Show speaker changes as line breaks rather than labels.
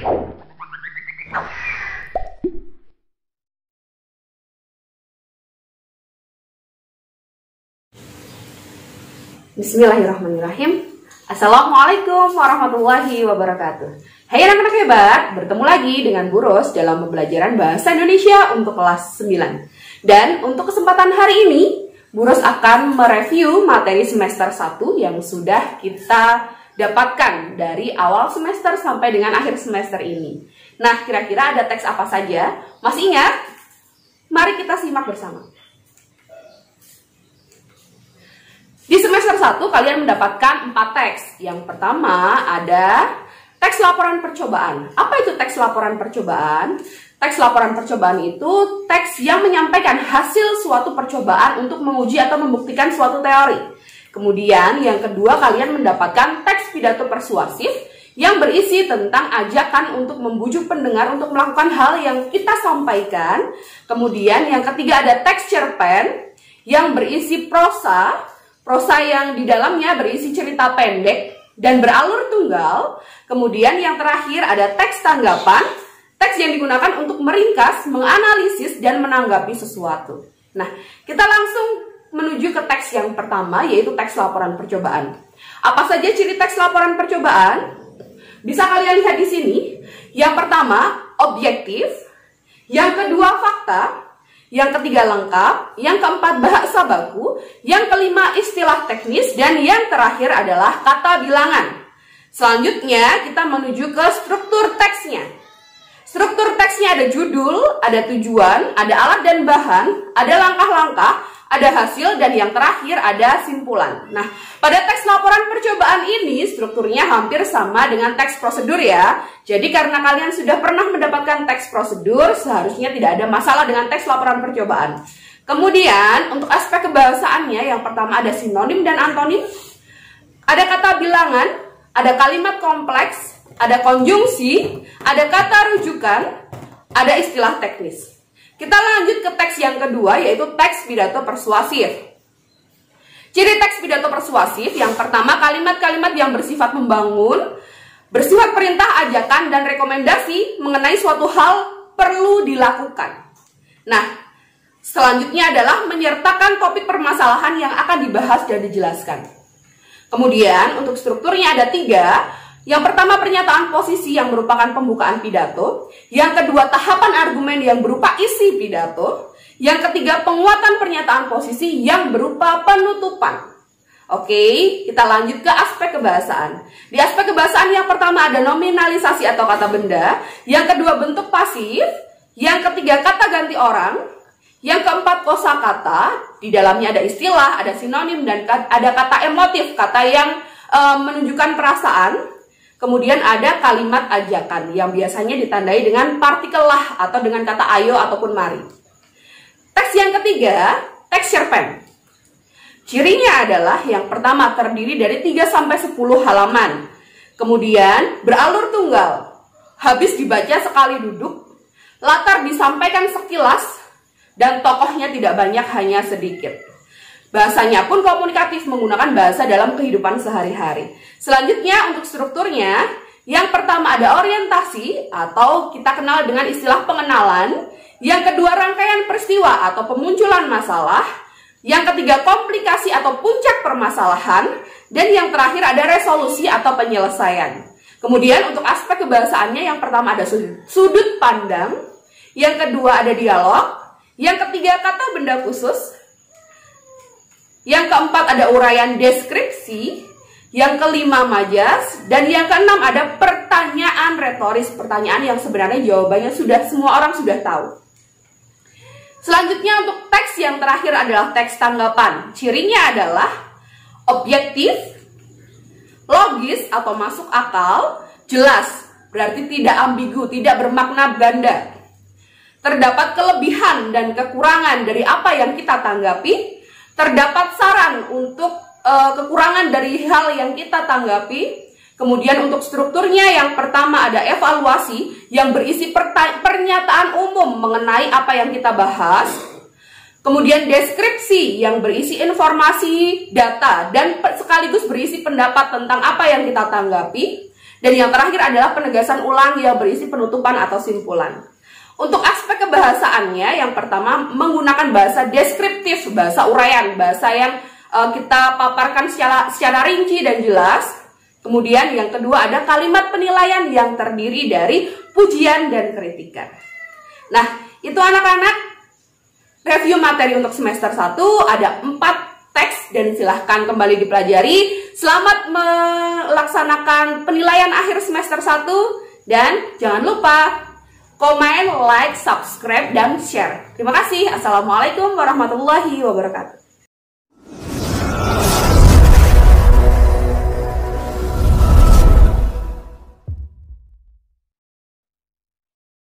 Bismillahirrahmanirrahim. Assalamualaikum warahmatullahi wabarakatuh. Hai anak-anak hebat, bertemu lagi dengan Bu Ros dalam pembelajaran Bahasa Indonesia untuk kelas 9. Dan untuk kesempatan hari ini, Bu Ros akan mereview materi semester 1 yang sudah kita dapatkan dari awal semester sampai dengan akhir semester ini. Nah, kira-kira ada teks apa saja? Masih ingat? Mari kita simak bersama. Di semester 1 kalian mendapatkan 4 teks. Yang pertama ada teks laporan percobaan. Apa itu teks laporan percobaan? Teks laporan percobaan itu teks yang menyampaikan hasil suatu percobaan untuk menguji atau membuktikan suatu teori. Kemudian yang kedua kalian mendapatkan teks pidato persuasif yang berisi tentang ajakan untuk membujuk pendengar untuk melakukan hal yang kita sampaikan. Kemudian yang ketiga ada teks cerpen yang berisi prosa yang di dalamnya berisi cerita pendek dan beralur tunggal. Kemudian yang terakhir ada teks tanggapan, teks yang digunakan untuk meringkas, menganalisis, dan menanggapi sesuatu. Nah, kita langsung menuju ke teks yang pertama, yaitu teks laporan percobaan. Apa saja ciri teks laporan percobaan? Bisa kalian lihat di sini. Yang pertama, objektif. Yang kedua, fakta. Yang ketiga lengkap, yang keempat bahasa baku, yang kelima istilah teknis, dan yang terakhir adalah kata bilangan. Selanjutnya kita menuju ke struktur teksnya. Struktur teksnya ada judul, ada tujuan, ada alat dan bahan, ada langkah-langkah, ada hasil, dan yang terakhir ada simpulan. Nah, pada teks laporan percobaan ini strukturnya hampir sama dengan teks prosedur ya. Jadi karena kalian sudah pernah mendapatkan teks prosedur, seharusnya tidak ada masalah dengan teks laporan percobaan. Kemudian untuk aspek kebahasaannya, yang pertama ada sinonim dan antonim, ada kata bilangan, ada kalimat kompleks, ada konjungsi, ada kata rujukan, ada istilah teknis. Kita lanjut ke teks yang kedua, yaitu teks pidato persuasif. Ciri teks pidato persuasif, yang pertama kalimat-kalimat yang bersifat membangun, bersifat perintah, ajakan, dan rekomendasi mengenai suatu hal perlu dilakukan. Nah, selanjutnya adalah menyertakan topik permasalahan yang akan dibahas dan dijelaskan. Kemudian untuk strukturnya ada 3. Yang pertama pernyataan posisi yang merupakan pembukaan pidato. Yang kedua tahapan argumen yang berupa isi pidato. Yang ketiga penguatan pernyataan posisi yang berupa penutupan. Oke, kita lanjut ke aspek kebahasaan. Di aspek kebahasaan yang pertama ada nominalisasi atau kata benda. Yang kedua bentuk pasif. Yang ketiga kata ganti orang. Yang keempat kosakata. Di dalamnya ada istilah, ada sinonim, dan ada kata emotif, kata yang menunjukkan perasaan. Kemudian ada kalimat ajakan yang biasanya ditandai dengan partikel lah atau dengan kata ayo ataupun mari. Teks yang ketiga, teks cerpen. Cirinya adalah yang pertama terdiri dari 3-10 halaman. Kemudian beralur tunggal. Habis dibaca sekali duduk, latar disampaikan sekilas, dan tokohnya tidak banyak, hanya sedikit. Bahasanya pun komunikatif, menggunakan bahasa dalam kehidupan sehari-hari. Selanjutnya untuk strukturnya, yang pertama ada orientasi atau kita kenal dengan istilah pengenalan. Yang kedua rangkaian peristiwa atau pemunculan masalah. Yang ketiga komplikasi atau puncak permasalahan. Dan yang terakhir ada resolusi atau penyelesaian. Kemudian untuk aspek kebahasaannya, yang pertama ada sudut pandang. Yang kedua ada dialog. Yang ketiga kata benda khusus. Yang keempat ada uraian deskripsi, yang kelima majas, dan yang keenam ada pertanyaan retoris, pertanyaan yang sebenarnya jawabannya semua orang sudah tahu. Selanjutnya untuk teks yang terakhir adalah teks tanggapan. Cirinya adalah objektif, logis atau masuk akal, jelas, berarti tidak ambigu, tidak bermakna ganda. Terdapat kelebihan dan kekurangan dari apa yang kita tanggapi. Terdapat saran untuk kekurangan dari hal yang kita tanggapi. Kemudian untuk strukturnya yang pertama ada evaluasi yang berisi pernyataan umum mengenai apa yang kita bahas. Kemudian deskripsi yang berisi informasi, data, dan sekaligus berisi pendapat tentang apa yang kita tanggapi. Dan yang terakhir adalah penegasan ulang yang berisi penutupan atau simpulan. Untuk aspek kebahasaannya, yang pertama menggunakan bahasa deskriptif, bahasa uraian, bahasa yang kita paparkan secara rinci dan jelas. Kemudian yang kedua ada kalimat penilaian yang terdiri dari pujian dan kritikan. Nah, itu anak-anak review materi untuk semester 1, ada 4 teks dan silahkan kembali dipelajari. Selamat melaksanakan penilaian akhir semester 1 dan jangan lupa komen, like, subscribe, dan share. Terima kasih. Assalamualaikum warahmatullahi wabarakatuh.